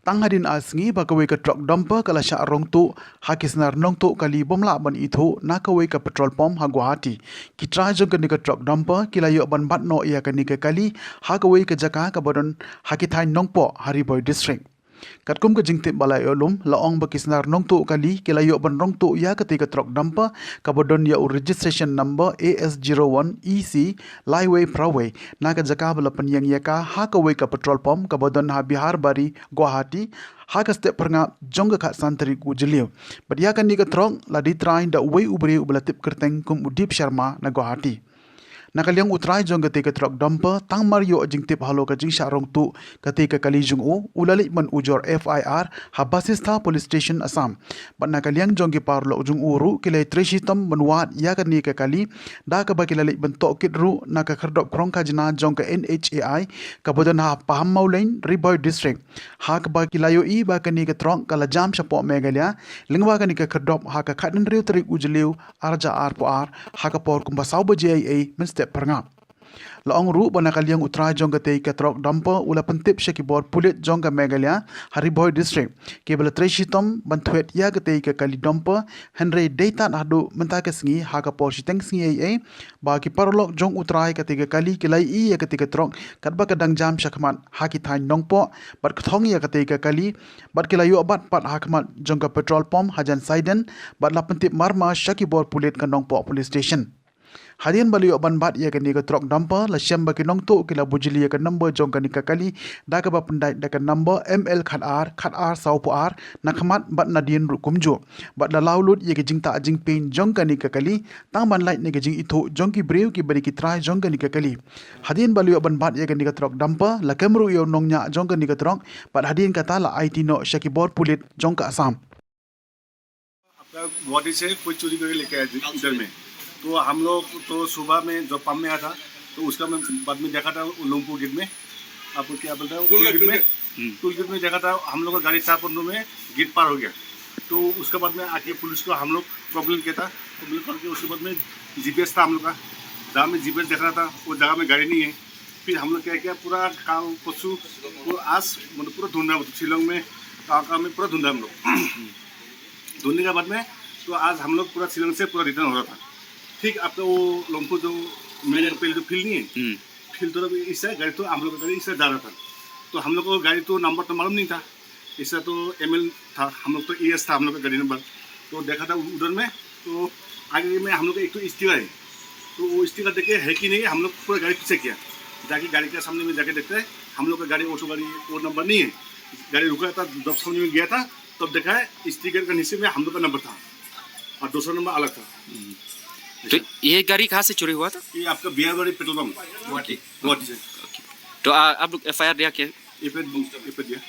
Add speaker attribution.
Speaker 1: Tanghadin asngi bakawai ka truck dumper kala sya rong tu hakisnar nong tu kali bomla ban ithu nakawai ka petrol pump ha Guwahati. Kitra jong ka ni ka truck dumper kilayo ban bat no ya ka ni ka kali hakawai ka jaka ka bodon hakithai nongpo Hariboy district. Katkum ka jingtip balai olum laong bakisnar nong tu kali kilayo ban rong tu ya ketika truck dumper kabodon ya registration number AS01EC Laiway Praway naga jaka bala penyang ya ka hakawai ka petrol pump kabodon ha Bihar Bari Guwahati haka step perngap jong ka santri ku jeliu badia kan ni ka truck la di train da way ubri ubala tip kerteng kum Udip Sharma na Guwahati. Nakaliang utray jong ketika truck dumper tang Mario jing tip halo ka jing syarong tu ketika kali jung ulalik man ujor FIR habasista police station Assam. Bat nakaliang jong ki parlo jung uru kilai treshitam menwat ya ka ni ka kali da ka ba kilalik bentok kit ru na ka kherdop krong ka jina jong ka NHAI ka bodan ha paham maulain Hariboy district. Ha ka ba kilayo i ba ka ni ka truck kala jam syapo megalia lingwa ka ni ka kherdop ha ka khatin riu tarik ujeliu arja ar po ar ha ka por kumba sauba JIA menstep perngap. Laong ru banakaliang utray jong katay ka truck dumper ula pentip siya kibor pulit jong ka megalia Hariboy district. Kibala treshitom bantuet ya katay ka kali dumper Henry data hadu mentaka singi haka por siteng singi ay ba ki parlok jong utray katay ka kali kilay i ya katay ka truck katba kadang jam siya kamat haki thain nongpo bat kathong ya katay ka kali bat kilayo abat pat hakamat jong ka petrol pump hajan Saiden bat la pentip marma siya kibor pulit ka nongpo police station. Hadian baliyo ban bat ya kani ka truck dumper la syam baki nong tu kila bujili ya ka number jong kani ka kali da ka ba pendai da ka number ML khat R sau po R nakhamat bat nadien ru kumjo bat la laulut ya ka jingta jing pain jong kani ka kali tang ban light ni ka jing itu jong ki breu ki bari ki try jong kani ka kali hadian baliyo ban bat ya kani ka truck dumper la kemru yo nong nya jong kani ka truck bat hadian kata la IT no shaki bor pulit jong ka Assam.
Speaker 2: आपका बॉडी से कोई चोरी करके लेके आया इधर में तो हम लोग तो सुबह में जो पंप में आया था तो उसका मैं बाद में देखा था लुम्पू गेट में आपको क्या बोलता है टूल गेट में देखा था हम लोग का गाड़ी 4-15 में गेट पार हो गया तो उसके बाद में आके पुलिस को हम लोग प्रॉब्लम किया था प्रॉब्लम करके उसके बाद में GPS था हम लोग का जहाँ में GPS देख रहा था वो जगह में गाड़ी नहीं है फिर हम लोग क्या किया पूरा गाँव पशु आज मतलब पूरा ढूंढा शिलोंग में गाँव में पूरा ढूंढा हम लोग ढूंढने के बाद में तो आज हम लोग पूरा शिलोंग से पूरा रिटर्न हो रहा था ठीक आपका वो लम्पू जो मेरे पहले जो फील्ड नहीं है फील्ड तो इससे गाड़ी तो हम लोग का गाड़ी इससे जा रहा था तो हम लोग को गाड़ी तो नंबर तो मालूम नहीं था इससे तो ML था हम लोग तो AS था हम लोग का गाड़ी नंबर तो देखा था उधर में तो आगे में हम लोग का एक तो स्टिकर है तो वो स्टिकर देखे है कि नहीं हम लोग पूरा गाड़ी पीछे किया जाके गाड़ी के सामने में जाके देखते हैं हम लोग का गाड़ी ऑटो गाड़ी वो नंबर नहीं है गाड़ी रुका था जब सामने में गया था तब देखा है स्टिकर के नीचे में हम लोग का नंबर था और दूसरा नंबर अलग था।
Speaker 3: तो ये गाड़ी कहाँ से चोरी हुआ था?
Speaker 2: ये आपका बिहार वाली पेट्रोल पंप गुवाहाटी से।
Speaker 3: तो आप लोग FIR दिया क्या?
Speaker 2: ये पे दिया।